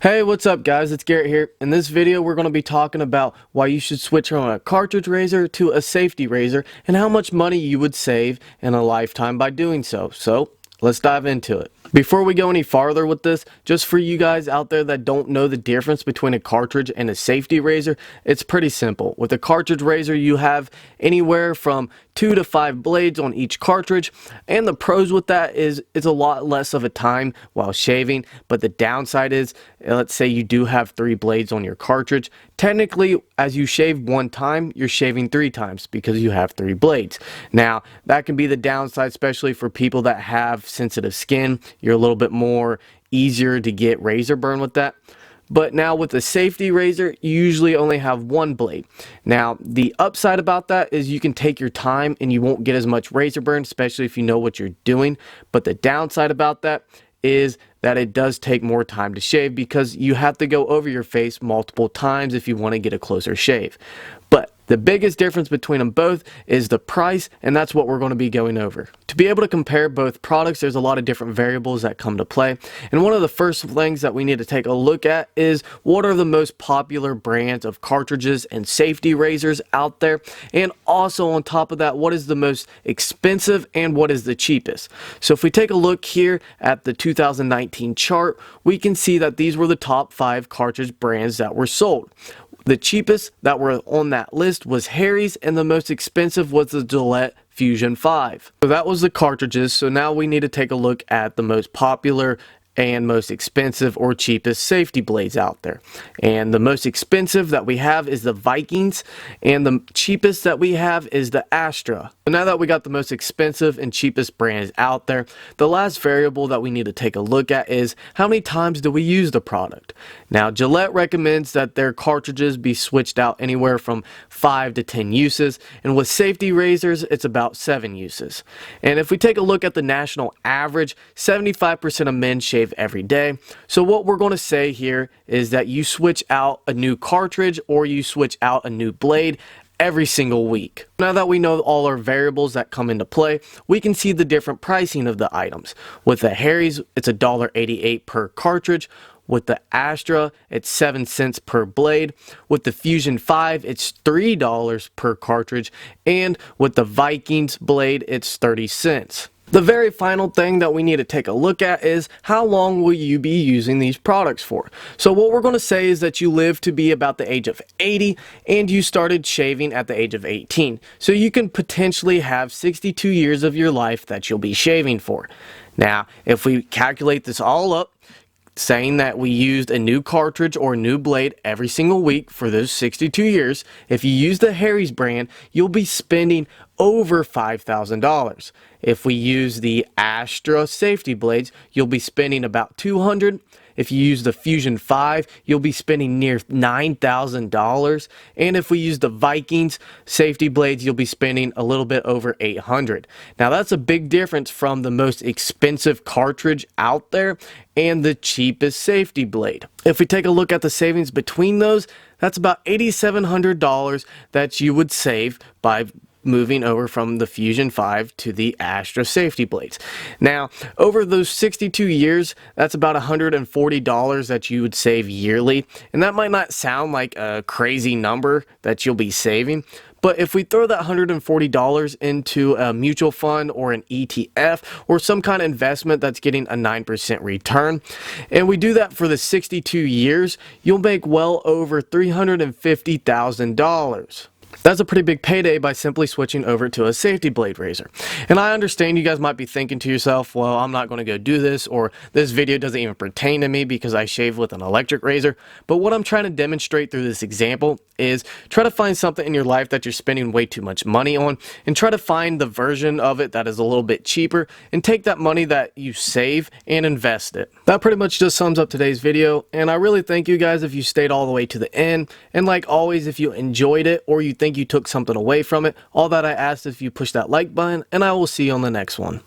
Hey, what's up guys? It's Garrett here. In this video, we're going to be talking about why you should switch from a cartridge razor to a safety razor and how much money you would save in a lifetime by doing so. So, let's dive into it. Before we go any farther with this, just for you guys out there that don't know the difference between a cartridge and a safety razor, it's pretty simple. With a cartridge razor, you have anywhere from 2 to 5 blades on each cartridge, and the pros with that is it's a lot less of a time while shaving, but the downside is, let's say you do have 3 blades on your cartridge, technically as you shave one time, you're shaving 3 times because you have 3 blades. Now, that can be the downside, especially for people that have sensitive skin. You're a little bit more easier to get razor burn with that. But now with the safety razor, you usually only have 1 blade. Now, the upside about that is you can take your time and you won't get as much razor burn, especially if you know what you're doing. But the downside about that is that it does take more time to shave because you have to go over your face multiple times if you want to get a closer shave. But the biggest difference between them both is the price, and that's what we're going to be going over. To be able to compare both products, there's a lot of different variables that come to play. And one of the first things that we need to take a look at is what are the most popular brands of cartridges and safety razors out there. And also on top of that, what is the most expensive and what is the cheapest. So if we take a look here at the 2019 chart, we can see that these were the top 5 cartridge brands that were sold. The cheapest that were on that list was Harry's, and the most expensive was the Gillette Fusion 5. So that was the cartridges. So now we need to take a look at the most popular and most expensive or cheapest safety blades out there. And the most expensive that we have is the Vikings, and the cheapest that we have is the Astra. So now that we got the most expensive and cheapest brands out there, the last variable that we need to take a look at is how many times do we use the product. Now, Gillette recommends that their cartridges be switched out anywhere from 5 to 10 uses, and with safety razors it's about 7 uses. And if we take a look at the national average, 75% of men shave every day. So what we're going to say here is that you switch out a new cartridge or you switch out a new blade every single week. Now that we know all our variables that come into play, we can see the different pricing of the items. With the Harry's, it's $1.88 per cartridge. With the Astra, it's 7 cents per blade. With the Fusion 5, it's $3 per cartridge. And with the Vikings blade, it's 30 cents. The very final thing that we need to take a look at is how long will you be using these products for. So what we're going to say is that you live to be about the age of 80 and you started shaving at the age of 18. So you can potentially have 62 years of your life that you'll be shaving for. Now, if we calculate this all up, saying that we used a new cartridge or a new blade every single week for those 62 years, if you use the Harry's brand, you'll be spending over $5,000. If we use the Astra safety blades, you'll be spending about $200. If you use the Fusion 5, you'll be spending near $9,000. And if we use the Vikings safety blades, you'll be spending a little bit over $800. Now that's a big difference from the most expensive cartridge out there and the cheapest safety blade. If we take a look at the savings between those, that's about $8,700 that you would save by moving over from the Fusion 5 to the Astra safety blades. Now, over those 62 years, that's about $140 that you would save yearly. And that might not sound like a crazy number that you'll be saving, but if we throw that $140 into a mutual fund or an ETF or some kind of investment that's getting a 9% return, and we do that for the 62 years, you'll make well over $350,000. That's a pretty big payday by simply switching over to a safety blade razor. And I understand you guys might be thinking to yourself, well, I'm not going to go do this, or this video doesn't even pertain to me because I shave with an electric razor. But what I'm trying to demonstrate through this example is try to find something in your life that you're spending way too much money on, and try to find the version of it that is a little bit cheaper, and take that money that you save and invest it. That pretty much just sums up today's video, and I really thank you guys if you stayed all the way to the end. And like always, if you enjoyed it or you think you took something away from it, all that I ask is if you push that like button, and I will see you on the next one.